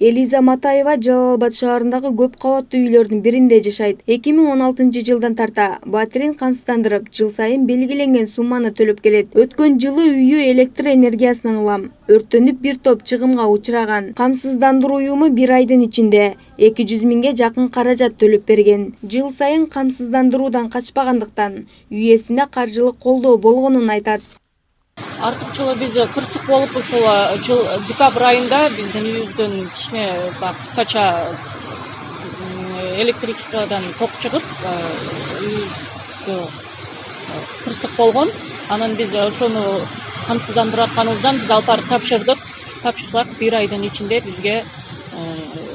Элиза Матаева Жалал Абад шаарындагы көп кабаттуу үйлөрдүн биринде жашайт. 2016-жылдан тарта батирин камсыздандырып, жыл сайын белгиленген сумманы төлөп келет. Өткөн жылы үйү электр энергиясынан улам өрттөнүп бир топ чыгымга учураган. Камсыздандыруу уюму бир айдын ичинде 200 миңге жакын каражат төлөп берген. Жыл сайын камсыздандыруудан качпагандыктан үй ээсине каржылык колдоо болгонун айтат. Артыкчылы биз кырсык болуп ушул жыл декабрь айында биздин үйүбүздөн кичине кыскача электричестводон ток чыгып, үйүбүздө кырсык болгон. Анан биз ошону камсыздандырып атканыбыздан биз алып барып тапшырдык. Тапшырсак бир айдын ичинде бизге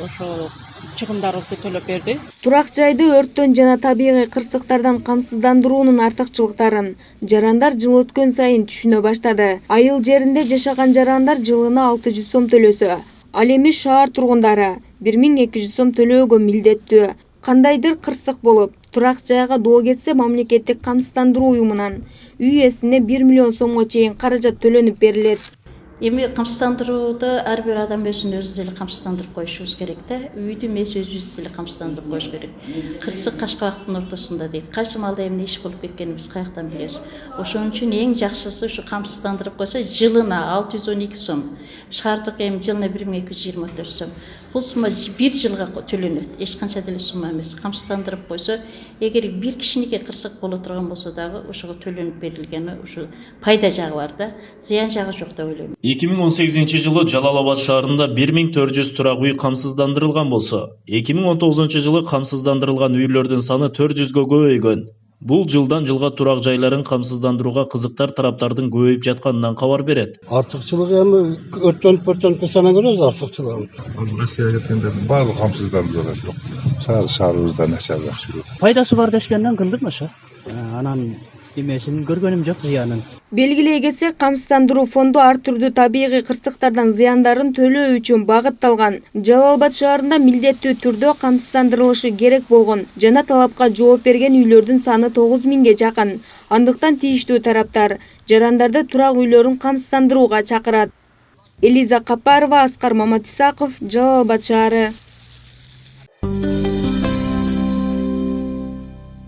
ошо чыгымдарыбызды төлөп берди. Турак жайды өрттөн жана табигый кырсыктардан камсыздандыруунун артыкчылыктарын жарандар жыл өткөн сайын түшүнө баштады. Айыл жеринде жашаган жарандар жылына 600 сом төлөсө, ал эми шаар тургундары 1200 сом төлөөгө милдеттүү. Кандайдыр кырсык болуп, турак жайга доо кетсе, мамлекеттик камсыздандыруу уюмунан үй ээсине 1 миллион сомго чейин каражат төлөнүп берилет. Эми камсыздандырууду ар бир адам өзүн деле камсыздандырып коюшубуз керек да. Үйдү эмес өзүбүз деле камсыздандырып коюш керек. Кырсык кашкабактын ортосунда дейт. Кайсы маалда эмне иш болуп кеткенин биз каяктан билебиз. Ошон үчүн эң жакшысы ушу камсыздандырып койсо жылына 612 сом. Шаардык эми жылына 1224 сом. Бул сумма бир жылга төлөнөт. Эч канча деле сумма эмес. Камсыздандырып койсо, эгер бир кичинекей кырсык боло турган болсо дагы ошого төлөнүп берилгени ушу пайда жагы бар да, зыян жагы жок деп ойлойм. 2018-жылы Жалал Абад шаарында 1400 турак үй камсыздандырылган болсо, 2019-жылы камсыздандырылган үйлөрдүн саны 400гө көбөйгөн. Бул жылдан жылга турак жайларын камсыздандырууга кызыктар тараптардын көбөйүп жатканынан кабар берет. Артыкчылыгы эми өрттөнүп санаа көрөбүз артыкчылыгын. Россияга кеткенде баардык камсыздандырылат жок. Шаарыбызда начар жакшы. Пайдасы бар дешкенден кылдым ошо. Анан эмесин көргөнүм жок, зыянын. Белгилей кетсек, камсыздандыруу фонду ар түрдүү табигый кырсыктардан зыяндарын төлөө үчүн багытталган. Жалал Абад шаарында милдеттүү түрдө камсыздандырылышы керек болгон жана талапка жооп берген үйлөрдүн саны 9 миңге жакын. Андыктан тийиштүү тараптар жарандарды турак үйлөрүн камсыздандырууга чакырат. Элиза Капарова, Аскар Маматисаков, Жалал Абад шаары.